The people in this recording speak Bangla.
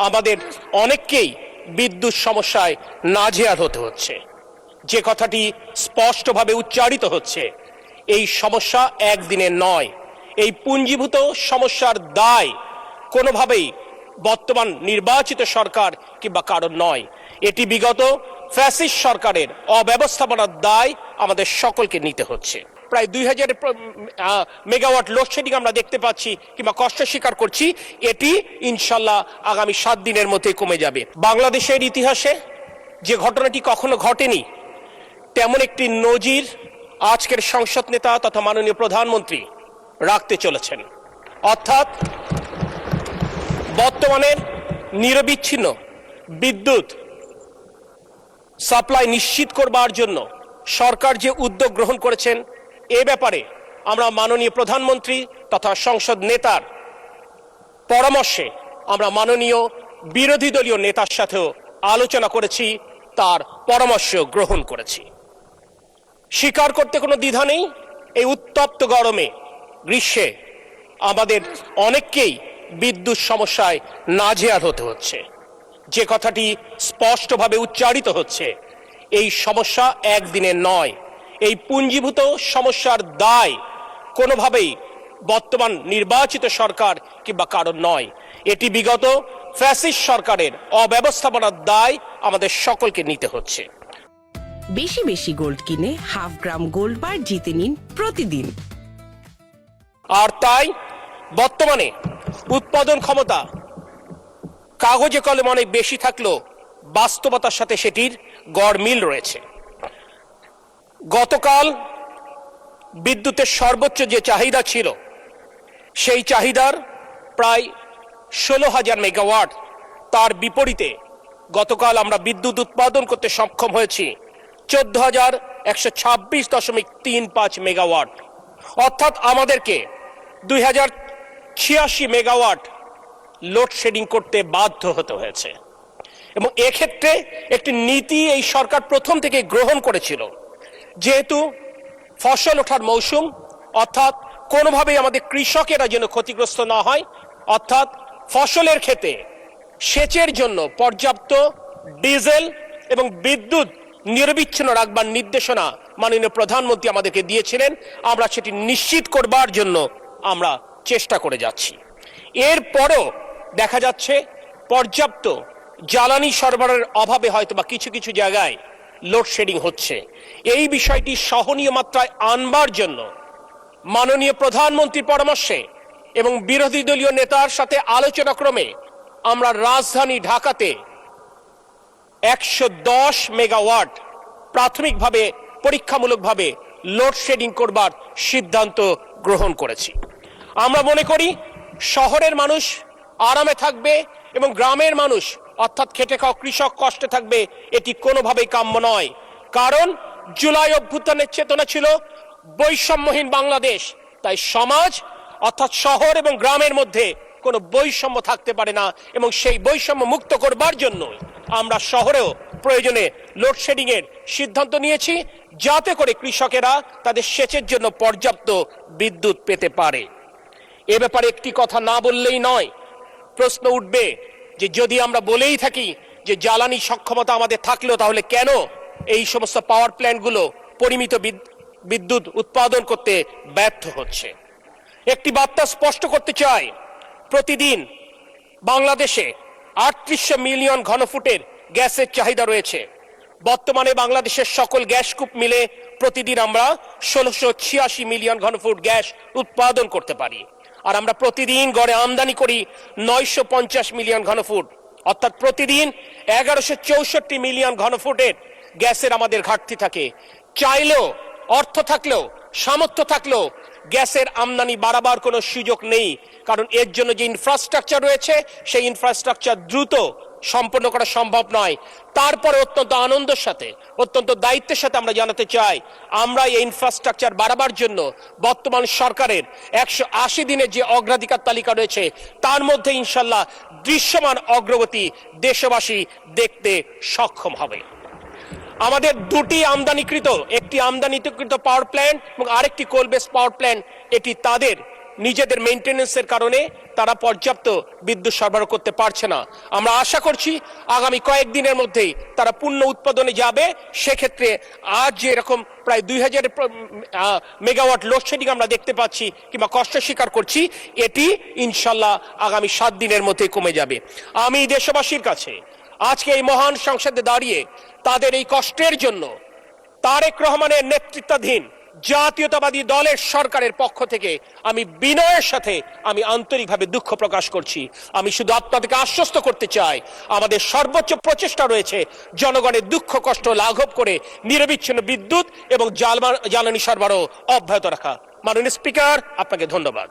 আমাদের অনেককেই বিদ্যুৎ সমস্যায় নাজেহাল হতে হচ্ছে। যে কথাটি স্পষ্টভাবে উচ্চারিত হচ্ছে, এই সমস্যা একদিনের নয়। এই পুঞ্জীভূত সমস্যার দায় কোনোভাবেই বর্তমান নির্বাচিত সরকার কিংবা কারণ নয়। এটি বিগত ফ্যাসিস্ট সরকারের অব্যবস্থাপনার দায় আমাদের সকলকে নিতে হচ্ছে। প্রায় 2000 মেগাওয়াট লোডশেডিং আমরা দেখতে পাচ্ছি কিংবা কষ্ট স্বীকার করছি। এটি ইনশাল্লাহ আগামী 7 দিনের মধ্যে কমে যাবে। বাংলাদেশের ইতিহাসে যে ঘটনাটি কখনো ঘটেনি তেমন একটি নজির আজকের সংসদ নেতা তথা মাননীয় প্রধানমন্ত্রী রাখতে চলেছেন। অর্থাৎ বর্তমানের নিরবিচ্ছিন্ন বিদ্যুৎ সাপ্লাই নিশ্চিত করবার জন্য সরকার যে উদ্যোগ গ্রহণ করেছেন, এ ব্যাপারে আমরা মাননীয় প্রধানমন্ত্রী তথা সংসদ নেতার পরামর্শে আমরা মাননীয় বিরোধী দলীয় নেতার সাথেও আলোচনা করেছি, তার পরামর্শ গ্রহণ করেছি। স্বীকার করতে কোনো দ্বিধা নেই, এই উত্তপ্ত গরমে গ্রীষ্মে আমাদের অনেককেই বিদ্যুৎ সমস্যায় নাজেহাল হতে হচ্ছে। যে কথাটি স্পষ্টভাবে উচ্চারিত হচ্ছে, এই সমস্যা একদিনের নয়। এই পুঞ্জীভূত সমস্যার দায় কোনোভাবেই বর্তমান নির্বাচিত সরকার কিংবা কারণ নয়। এটি বিগত ফ্যাসিস্ট সরকারের অব্যবস্থাপনার দায় আমাদের সকলকে নিতে হচ্ছে। বেশি বেশি গোল্ড কিনে হাফ গ্রাম গোল্ড বার জিতে নিন প্রতিদিন। আর তাই বর্তমানে উৎপাদন ক্ষমতা কাগজে কলমে অনেক বেশি থাকলেও বাস্তবতার সাথে সেটির গড়মিল রয়েছে। গতকাল বিদ্যুতের সর্বোচ্চ যে চাহিদা ছিল, সেই চাহিদার প্রায় 16,000 মেগাওয়াট। তার বিপরীতে গতকাল আমরা বিদ্যুৎ উৎপাদন করতে সক্ষম হয়েছি 14,126.35 মেগাওয়াট। অর্থাৎ আমাদেরকে 2086 মেগাওয়াট লোডশেডিং করতে বাধ্য হতে হয়েছে। এবং এক্ষেত্রে একটি নীতি এই সরকার প্রথম থেকে গ্রহণ করেছিল, যেহেতু ফসল ওঠার মৌসুম, অর্থাৎ কোনোভাবেই আমাদের কৃষকেরা যেন ক্ষতিগ্রস্ত না হয়, অর্থাৎ ফসলের ক্ষেতে সেচের জন্য পর্যাপ্ত ডিজেল এবং বিদ্যুৎ নিরবিচ্ছিন্ন রাখবার নির্দেশনা মাননীয় প্রধানমন্ত্রী আমাদেরকে দিয়েছিলেন। আমরা সেটি নিশ্চিত করবার জন্য আমরা চেষ্টা করে যাচ্ছি। এরপরও দেখা যাচ্ছে পর্যাপ্ত জ্বালানি সরবরাহের অভাবে হয়তো বা কিছু কিছু জায়গায় লোডশেডিং হচ্ছে। এই বিষয়টি সহনীয় মাত্রায় আনবার জন্য মাননীয় প্রধানমন্ত্রীর পরামর্শে এবং বিরোধী দলীয় নেতার সাথে আলোচনা ক্রমে আমরা রাজধানী ঢাকাতে 110 মেগাওয়াট প্রাথমিকভাবে পরীক্ষামূলকভাবে লোডশেডিং করবার সিদ্ধান্ত গ্রহণ করেছি। আমরা মনে করি শহরের মানুষ আরামে থাকবে এবং গ্রামের মানুষ অর্থাৎ খেটে খাওয়া কৃষক কষ্টে থাকবে, এটি কোনোভাবেই কাম্য নয়। কারণ জুলাই অভ্যুত্থানের চেতনা ছিল বৈষম্যহীন বাংলাদেশ। তাই সমাজ অর্থাৎ শহর এবং গ্রামের মধ্যে কোনো বৈষম্য থাকতে পারে না, এবং সেই বৈষম্য মুক্ত করবার জন্য আমরা শহরেও প্রয়োজনে লোডশেডিং এর সিদ্ধান্ত নিয়েছি, যাতে করে কৃষকেরা তাদের সেচের জন্য পর্যাপ্ত বিদ্যুৎ পেতে পারে। এ ব্যাপারে একটি কথা না বললেই নয়। প্রশ্ন উঠবে যে যদি আমরা বলেই থাকি যে জ্বালানি সক্ষমতা আমাদের থাকলেও তাহলে কেন এই সমস্ত পাওয়ার প্ল্যান্টগুলো পরিমিত বিদ্যুৎ উৎপাদন করতে ব্যর্থ হচ্ছে। একটি বার্তা স্পষ্ট করতে চাই, প্রতিদিন বাংলাদেশে 3800 মিলিয়ন ঘনফুটের গ্যাসের চাহিদা রয়েছে। বর্তমানে বাংলাদেশের সকল গ্যাস কূপ মিলে প্রতিদিন আমরা 1686 মিলিয়ন ঘনফুট গ্যাস উৎপাদন করতে পারি। আর আমরা প্রতিদিন গড়ে আমদানি করি 950 মিলিয়ন ঘনফুট, অর্থাৎ প্রতিদিন 1164 মিলিয়ন ঘনফুটের গ্যাসের আমাদের ঘাটতি থাকে। চাইলেও, অর্থ থাকলেও, সামর্থ্য থাকলেও গ্যাসের আমদানি বাড়াবার কোনো সুযোগ নেই। কারণ এর জন্য যে ইনফ্রাস্ট্রাকচার রয়েছে, সেই ইনফ্রাস্ট্রাকচার দ্রুত সম্পন্ন করা সম্ভব নয়। তারপরে অত্যন্ত আনন্দের সাথে, অত্যন্ত দায়িত্বের সাথে আমরা জানাতে চাই, আমরা এই ইনফ্রাস্ট্রাকচার বাড়াবার জন্য বর্তমান সরকারের 180 দিনের যে অগ্রাধিকার তালিকা রয়েছে, তার মধ্যে ইনশাল্লাহ দৃশ্যমান অগ্রগতি দেশবাসী দেখতে সক্ষম হবে। আমাদের দুটি আমদানিকৃত, একটি আমদানিকৃত পাওয়ার প্ল্যান্ট এবং আরেকটি কোল বেস পাওয়ার প্ল্যান্ট, এটি তাদের নিজেদের মেইনটেনেন্সের কারণে তারা পর্যাপ্ত বিদ্যুৎ সরবরাহ করতে পারছে না। আমরা আশা করছি আগামী কয়েকদিনের মধ্যেই তারা পূর্ণ উৎপাদনে যাবে। সেক্ষেত্রে আজ যে এরকম প্রায় 2000 মেগাওয়াট লোডশেডিং আমরা দেখতে পাচ্ছি কিংবা কষ্ট স্বীকার করছি, এটি ইনশাল্লাহ আগামী 7 দিনের মধ্যে কমে যাবে। আমি দেশবাসীর কাছে আজকে এই মহান সংসদে দাঁড়িয়ে তাদের এই কষ্টের জন্য তারেক রহমানের নেতৃত্বাধীন জাতীয়তাবাদী দলের সরকারের পক্ষ থেকে আমি বিনয়ের সাথে আমি আন্তরিকভাবে দুঃখ প্রকাশ করছি। আমি শুধু আপনাদেরকে আশ্বস্ত করতে চাই, আমাদের সর্বোচ্চ প্রচেষ্টা রয়েছে জনগণের দুঃখ কষ্ট লাঘব করে নিরবিচ্ছিন্ন বিদ্যুৎ এবং জ্বালানি সরবরাহ অব্যাহত রাখা। মাননীয় স্পিকার, আপনাকে ধন্যবাদ।